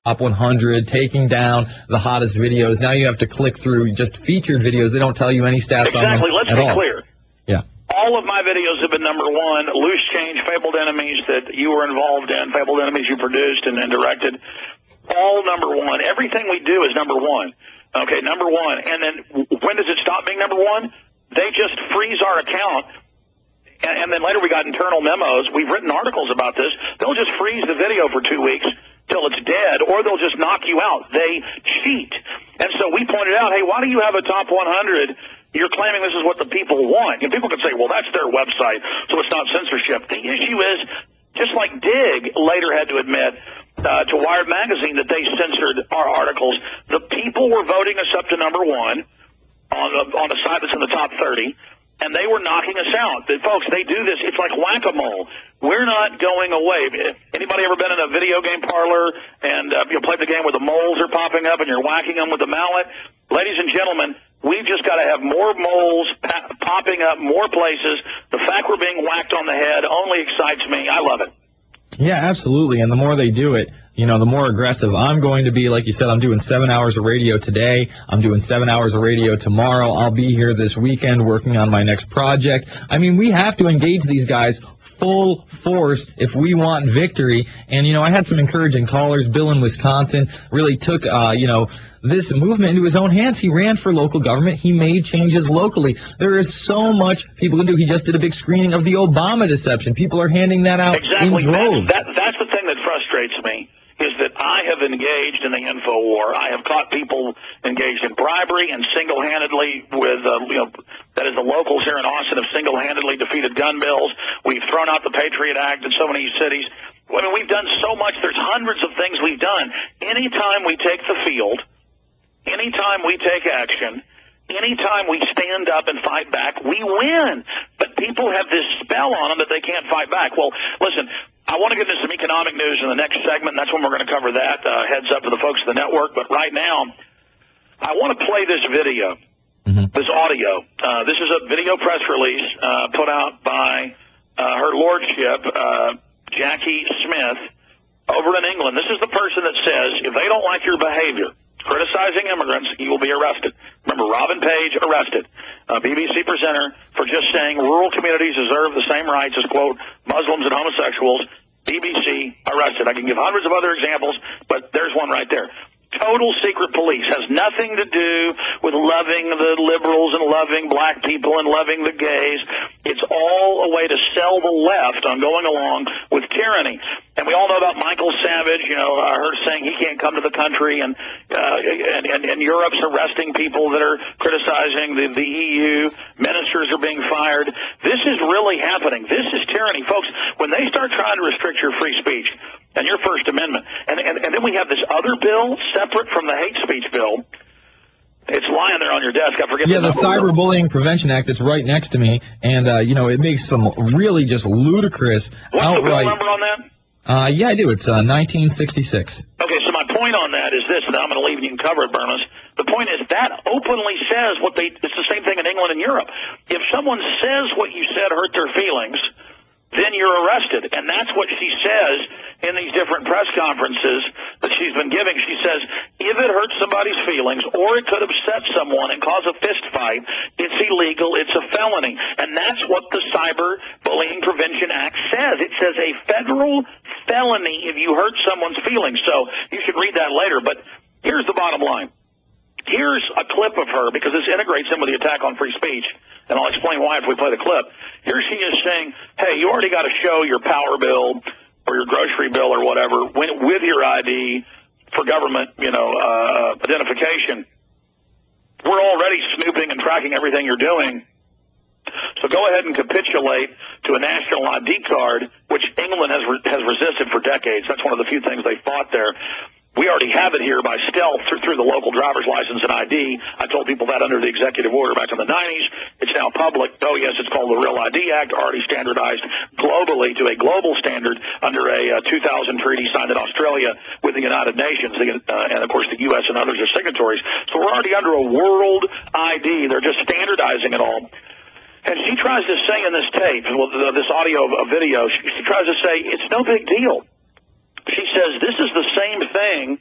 top 100, taking down the hottest videos. Now you have to click through just featured videos. They don't tell you any stats on them Exactly. Let's at be all. clear. Yeah. All of my videos have been number one. Loose Change, Fabled Enemies that you were involved in, Fabled Enemies you produced and directed, all number one. Everything we do is number one. Okay, number one. And then when does it stop being number one? They just freeze our account. And then later we got internal memos. We've written articles about this. They'll just freeze the video for 2 weeks till it's dead, or they'll just knock you out. They cheat. And so we pointed out, hey, why do you have a top 100? You're claiming this is what the people want. And people could say, well, that's their website, so it's not censorship. The issue is, just like Dig later had to admit to Wired Magazine that they censored our articles, the people were voting us up to number one on a site that's in the top 30. And they were knocking us out. Folks, they do this. It's like whack-a-mole. We're not going away. Anybody ever been in a video game parlor and you played the game where the moles are popping up and you're whacking them with the mallet? Ladies and gentlemen, we've just got to have more moles popping up more places. The fact we're being whacked on the head only excites me. I love it. Yeah, absolutely. And the more they do it, the more aggressive I'm going to be. Like you said, I'm doing 7 hours of radio today. I'm doing 7 hours of radio tomorrow. I'll be here this weekend working on my next project. I mean, we have to engage these guys full force if we want victory. And, I had some encouraging callers. Bill in Wisconsin really took, this movement into his own hands. He ran for local government. He made changes locally. There is so much people can do. He just did a big screening of the Obama deception. People are handing that out in droves. That's the thing that frustrates me, is that I have engaged in the info war. I have caught people engaged in bribery and single-handedly with, that is the locals here in Austin have single-handedly defeated gun bills. We've thrown out the Patriot Act in so many cities. I mean, we've done so much. There's hundreds of things we've done. Anytime we take the field, anytime we take action, anytime we stand up and fight back, we win. But people have this spell on them that they can't fight back. Well, listen, I want to get into some economic news in the next segment. That's when we're going to cover that. Heads up to the folks of the network. But right now, I want to play this video, this audio. This is a video press release put out by Her Lordship, Jackie Smith, over in England. This is the person that says, if they don't like your behavior, criticizing immigrants, you will be arrested. Remember, Robin Page arrested, BBC presenter, for just saying rural communities deserve the same rights as, quote, Muslims and homosexuals. BBC arrested. I can give hundreds of other examples, but there's one right there. Total secret police has nothing to do with loving the liberals and loving black people and loving the gays. It's all a way to sell the left on going along with tyranny. And we all know about Michael Savage. I heard saying he can't come to the country, and Europe's arresting people that are criticizing the EU. Ministers are being fired. This is really happening. This is tyranny, folks. When they start trying to restrict your free speech and your First Amendment, and then we have this other bill separate from the hate speech bill. It's lying there on your desk. I forget. Yeah, the Cyberbullying Prevention Act. It's right next to me, and it makes some really just ludicrous, outright. What's the bill number on that? Yeah, I do. It's 1966. Okay, so my point on that is this, and I'm going to leave and you can cover it, Bermas. The point is that openly says it's the same thing in England and Europe. If someone says what you said hurt their feelings, then you're arrested. And that's what she says in these different press conferences that she's been giving. She says, if it hurts somebody's feelings or it could upset someone and cause a fist fight, it's illegal, it's a felony. And that's what the Cyberbullying Prevention Act says. It says a federal felony if you hurt someone's feelings. So you should read that later. But here's the bottom line. Here's a clip of her, because this integrates in with the attack on free speech, and I'll explain why if we play the clip. Here she is saying, hey, you already got to show your power bill or your grocery bill or whatever with your ID for government, identification. We're already snooping and tracking everything you're doing. So go ahead and capitulate to a national ID card, which England has resisted for decades. That's one of the few things they fought there. We already have it here by stealth through the local driver's license and ID. I told people that under the executive order back in the 90s. It's now public. Oh, yes, it's called the Real ID Act, already standardized globally to a global standard under a 2000 treaty signed in Australia with the United Nations. And, of course, the U.S. and others are signatories. So we're already under a world ID. They're just standardizing it all. And she tries to say in this tape, this audio video, she tries to say it's no big deal. She says this is the same thing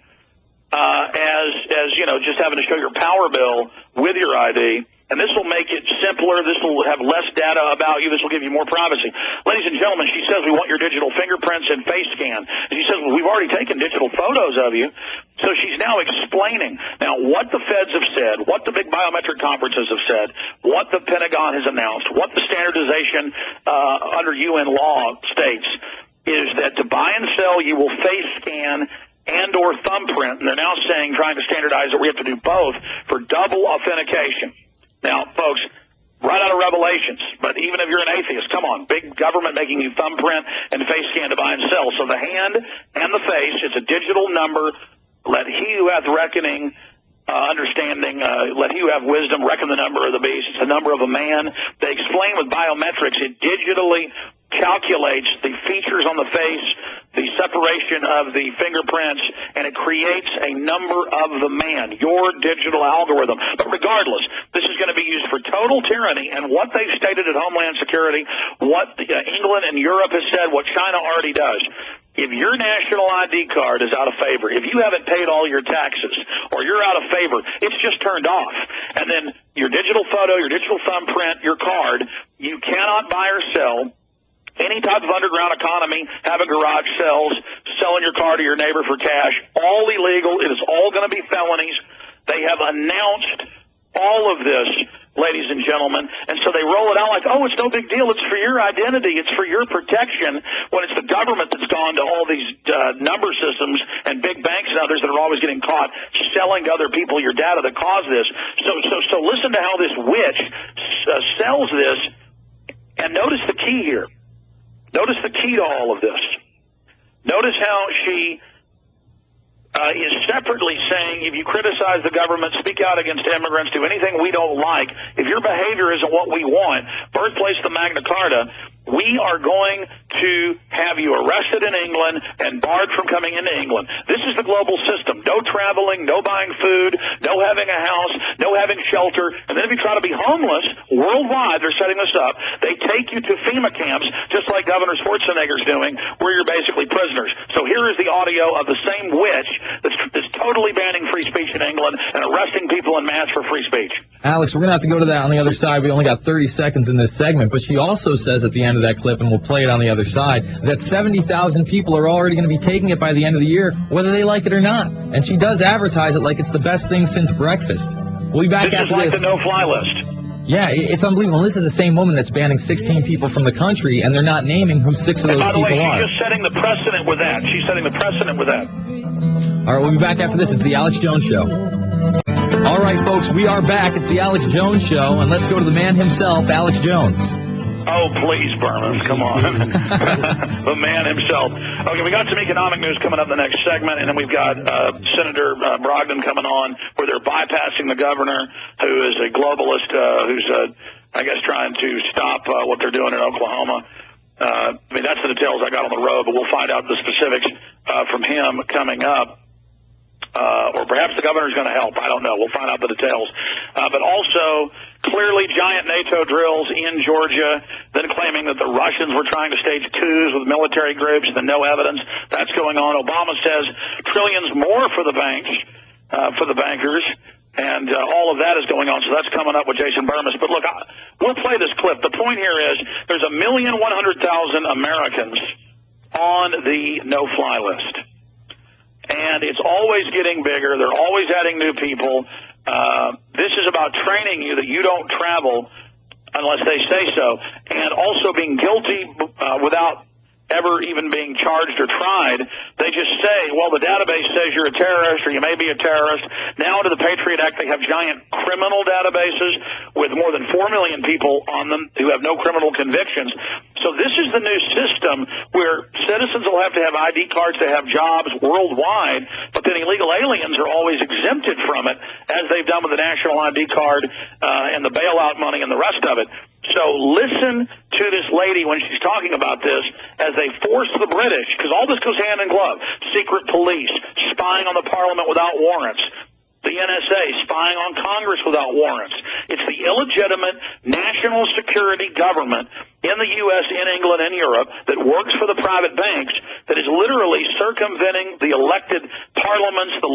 as you know, just having to show your power bill with your ID. And this will make it simpler. This will have less data about you. This will give you more privacy. Ladies and gentlemen, she says we want your digital fingerprints and face scan. And she says, well, we've already taken digital photos of you. So she's now explaining now what the feds have said, what the big biometric conferences have said, what the Pentagon has announced, what the standardization under UN law states is that to buy and sell, you will face scan and or thumbprint. And they're now saying, trying to standardize that we have to do both for double authentication. Now, folks, right out of Revelations, but even if you're an atheist, come on, big government making you thumbprint and face scan to buy and sell. So the hand and the face, it's a digital number. Let he who hath reckoning, understanding, let he who have wisdom reckon the number of the beast. It's the number of a man. They explain with biometrics, it digitally calculates the features on the face, the separation of the fingerprints, and it creates a number of the man, your digital algorithm. But regardless, this is going to be used for total tyranny, and what they've stated at Homeland Security, what England and Europe has said, what China already does. If your national ID card is out of favor, if you haven't paid all your taxes, or you're out of favor, it's just turned off. And then your digital photo, your digital thumbprint, your card, you cannot buy or sell any type of underground economy, having garage sales, selling your car to your neighbor for cash, all illegal. It is all going to be felonies. They have announced all of this, ladies and gentlemen, and so they roll it out like, oh, it's no big deal. It's for your identity. It's for your protection, when it's the government that's gone to all these number systems and big banks and others that are always getting caught selling to other people your data that caused this. So listen to how this witch sells this, and notice the key here. Notice the key to all of this. Notice how she is separately saying, if you criticize the government, speak out against immigrants, do anything we don't like, if your behavior isn't what we want, birthplace of the Magna Carta, we are going to have you arrested in England and barred from coming into England. This is the global system. No traveling, no buying food, no having a house, no having shelter. And then if you try to be homeless, worldwide, they're setting this up. They take you to FEMA camps, just like Governor Schwarzenegger's doing, where you're basically prisoners. So here is the audio of the same witch that's totally banning free speech in England and arresting people en masse for free speech. Alex, we're going to have to go to that on the other side. We only got 30 seconds in this segment, but she also says at the end of that clip, and we'll play it on the other side, that 70,000 people are already going to be taking it by the end of the year, whether they like it or not. And she does advertise it like it's the best thing since breakfast. We'll be back after this. This is like the no-fly list. Yeah, it's unbelievable. And this is the same woman that's banning 16 people from the country, and they're not naming who 6 of those people are. By the way, she's just setting the precedent with that. She's setting the precedent with that. All right, we'll be back after this. It's the Alex Jones Show. All right, folks, we are back. It's the Alex Jones Show, and let's go to the man himself, Alex Jones. Oh, please, Berman, come on. The man himself. Okay, we got some economic news coming up in the next segment, and then we've got Senator Brogdon coming on, where they're bypassing the governor, who is a globalist, who's, I guess, trying to stop what they're doing in Oklahoma. I mean, that's the details I got on the road, but we'll find out the specifics from him coming up. Or perhaps the governor's going to help. I don't know. We'll find out the details. But also, clearly giant NATO drills in Georgia, then claiming that the Russians were trying to stage coups with military groups, and no evidence. That's going on. Obama says trillions more for the banks, for the bankers, and all of that is going on. So that's coming up with Jason Burmis. But look, we'll play this clip. The point here is there's 1,100,000 Americans on the no-fly list. And it's always getting bigger. They're always adding new people. This is about training you that you don't travel unless they say so, and also being guilty without ever even being charged or tried. They just say, well, the database says you're a terrorist or you may be a terrorist. Now under the Patriot Act, they have giant criminal databases with more than 4 million people on them who have no criminal convictions. So this is the new system where citizens will have to have ID cards to have jobs worldwide, but then illegal aliens are always exempted from it, as they've done with the national ID card and the bailout money and the rest of it. So listen to this lady when she's talking about this as they force the British, because all this goes hand in glove. Secret police, spying on the parliament without warrants. The NSA spying on Congress without warrants. It's the illegitimate national security government in the U.S., in England, and Europe that works for the private banks that is literally circumventing the elected parliaments, the